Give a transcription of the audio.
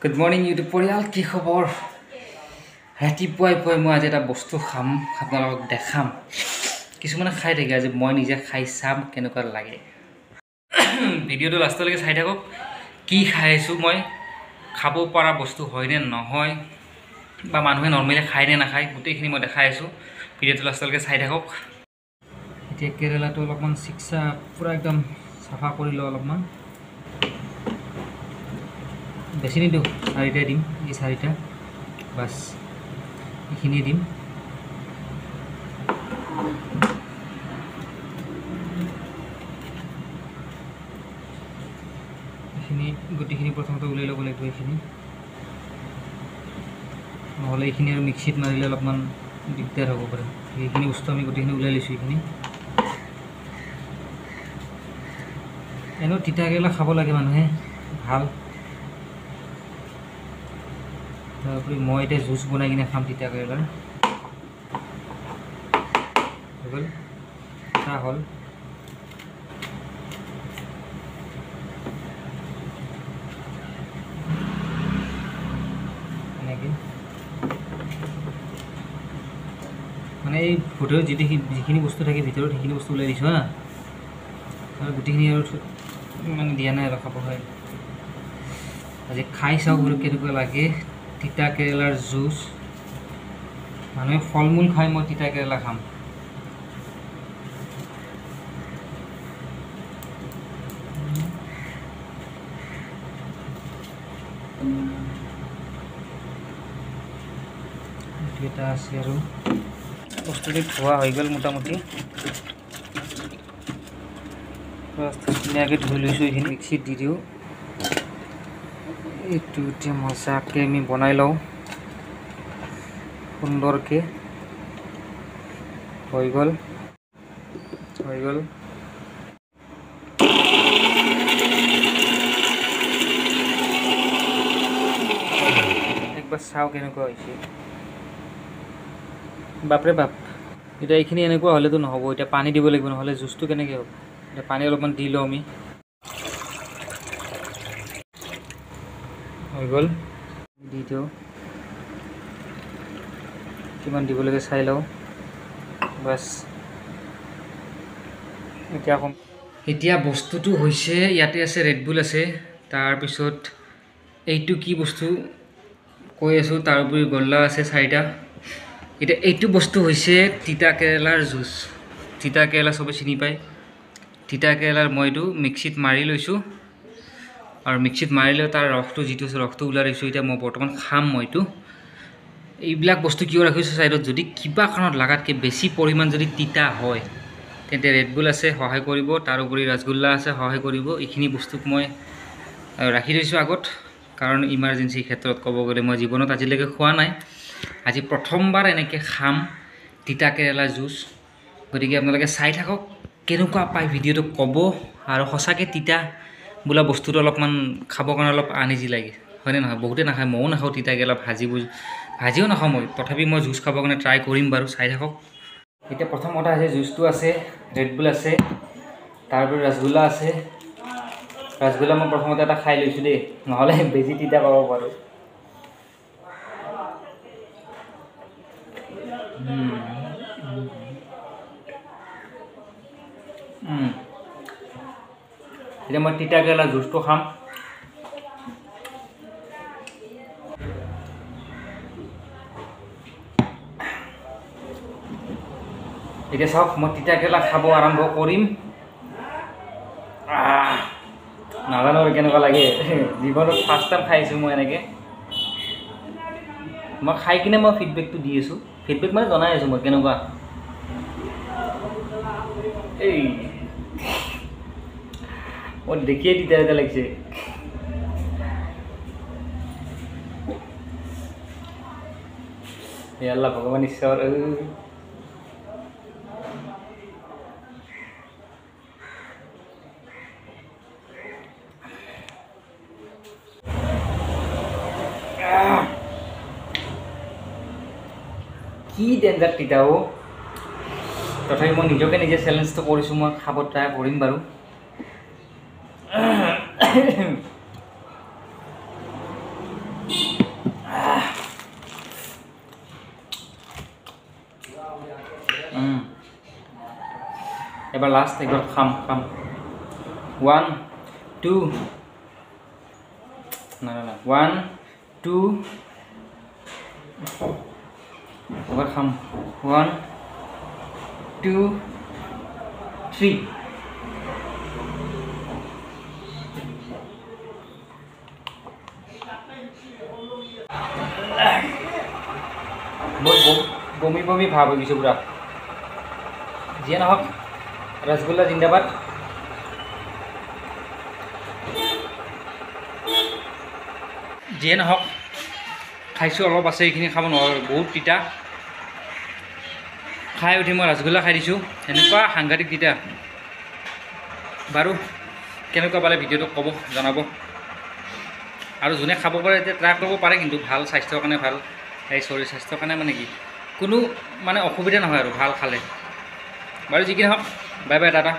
Good morning, YouTube পৰিয়াল কি খবৰ ৰাতিপুৱাই পুৱাই মই আজি এটা বস্তু খাম আপোনালোকক দেখাম কিছুমানে খাই থাকে আজি মই নিজে খাই চাম কেনেকুৱা লাগে ভিডিওটো লাষ্টলৈকে চাই থাকক কি খাইছো মই খাব পৰা বস্তু হয় নে নহয় বা মানুহে নৰমালি খায় নে নাখায় গোটেইখিনি মই দেখাই আছো ভিডিওটো লাষ্টলৈকে চাই থাকক এতিয়া কেৰেলাটো অলপমান শিক্ষা পুৰা একদম সাফা কৰি ল অলপমান বেছি নিদিওঁ চাৰিটা দিম এই চাৰিটা বাস এইখিনি দিম এইখিনি গোটেইখিনি প্ৰথমতে উলাই ল'ব লাগিব এইখিনি নহ'লে এইখিনি আৰু মিক্সিত মাৰিলে অলপমান দিগদাৰ হ'ব পাৰে এইখিনি বস্তু আমি গোটেইখিনি উলাই লৈছোঁ এইখিনি এনেও তিতা কেৰেলা খাব লাগে মানুহে ভাল তাৰপৰে মই এটা জুস বনাই কিনে খাম তিতা কেৰেলাৰ হল তা হল এনেকে মানে এই ভিতৰত যিখিনি বস্তু থাকে ভিতৰত সেইখিনি বস্তু ওলাই দিছোঁ হা আৰু গোটেইখিনি আৰু মানে দিয়া নাই আৰু খাব হয় আজি খাই চাওঁ বোলো কেনেকুৱা লাগে তিতা কেৰেলাৰ জুস মানুহে ফল মূল খাই মই তিতা কেৰেলা খাম এটা আছে আৰু বস্তুটো ধোৱা হৈ গ'ল মোটামুটি ধুনীয়াকৈ ধুই লৈছোঁ এইখিনি মিক্সিত দি দিওঁ এইটো এতিয়া মজাকৈ আমি বনাই লওঁ সুন্দৰকৈ হৈ গ'ল একবাৰ চাওঁ কেনেকুৱা হৈছে বাপৰে বাপ এতিয়া এইখিনি এনেকুৱা হ'লেতো নহ'ব এতিয়া পানী দিব লাগিব নহ'লে জুচটো কেনেকৈ হ'ব এতিয়া পানী অলপমান দি লওঁ আমি হৈ গ'ল দি দিওঁ কিমান দিব লাগে চাই লওঁ বাছ এতিয়া বস্তুটো হৈছে ইয়াতে আছে ৰেড বুল আছে তাৰপিছত এইটো কি বস্তু কৈ আছোঁ তাৰ উপৰি গল্লা আছে চাৰিটা এতিয়া এইটো বস্তু হৈছে তিতা কেৰেলাৰ জুচ তিতা কেৰেলা চবে চিনি পায় তিতা কেৰেলাৰ মই এইটো মিক্সিত মাৰি লৈছোঁ আৰু মিক্সিত মাৰিলে তাৰ ৰসটো যিটো আছে ৰসটো ওলাই লৈছোঁ এতিয়া মই বৰ্তমান খাম মইতো এইবিলাক বস্তু কিয় ৰাখিছোঁ চাইডত যদি কিবা কাৰণত লাগাতকৈ বেছি পৰিমাণ যদি তিতা হয় তেন্তে ৰেড বুল আছে সহায় কৰিব তাৰ উপৰি ৰসগোল্লা আছে সহায় কৰিব এইখিনি বস্তুক মই ৰাখি থৈছোঁ আগত কাৰণ ইমাৰ্জেঞ্চি ক্ষেত্ৰত ক'ব গ'লে মই জীৱনত আজিলৈকে খোৱা নাই আজি প্ৰথমবাৰ এনেকৈ খাম তিতা কেৰেলা জুচ গতিকে আপোনালোকে চাই থাকক কেনেকুৱা পায় ভিডিঅ'টো ক'ব আৰু সঁচাকৈ তিতা বোলা বস্তুটো অলপমান খাবৰ কাৰণে অলপ আনইজি লাগে হয়নে নহয় বহুতে নাখায় ময়ো নাখাওঁ তিতা কেৰেলা ভাজিও নাখাওঁ মই তথাপি মই জুচ খাবৰ কাৰণে ট্ৰাই কৰিম বাৰু চাই থাকক এতিয়া প্ৰথম কথা আছে জুচটো আছে ৰেড বুল আছে তাৰপৰি ৰসগোল্লা আছে ৰসগোল্লা মই প্ৰথমতে এটা খাই লৈছোঁ দেই নহ'লে বেছি তিতা পাব পাৰোঁ এতিয়া মই তিতা কেৰেলা জুচটো খাম এতিয়া চাওক মই তিতা কেৰেলা খাব আৰম্ভ কৰিম নাজানো কেনেকুৱা লাগে জীৱনত ফাৰ্ষ্ট টাইম খাইছোঁ মই এনেকৈ মই খাই কিনে মই ফিডবেকটো দি আছোঁ ফিডবেক মানে জনাই আছোঁ মই কেনেকুৱা এই মই দেখিয়ে তিতা তিতা লাগিছে হে আল্লাহ ভগৱান ঈশ্বৰ কি ডেঞ্জাৰ তিতাও তথাপি মই নিজকে নিজে চ্যালেঞ্জটো কৰিছোঁ মই খাব ট্ৰাই কৰিম বাৰু এবাৰ লাষ্ট একবাৰ খাম 1 2 না 1 2 এবাৰ খাম 1 2 3 মোৰ বমি বমি ভাব হৈ গৈছে পুৰা যিয়ে নহওক ৰসগোল্লা জিন্দাবাদ যিয়ে নহওক খাইছোঁ অলপ আছে এইখিনি খাব নোৱাৰোঁ বহুত তিতা খাই উঠি মই ৰসগোল্লা খাই দিছোঁ এনেকুৱা সাংঘাতিক তিতা বাৰু কেনেকুৱা পালে ভিডিঅ'টো ক'ব জনাব আৰু যোনে খাব পাৰে এতিয়া ট্ৰাই কৰিব পাৰে কিন্তু ভাল স্বাস্থ্যৰ কাৰণে ভাল এই শৰীৰ স্বাস্থ্যৰ কাৰণে মানে কি কোনো মানে অসুবিধা নহয় আৰু ভাল খালে বাৰু যি কি নহওক বাই বাই টাটা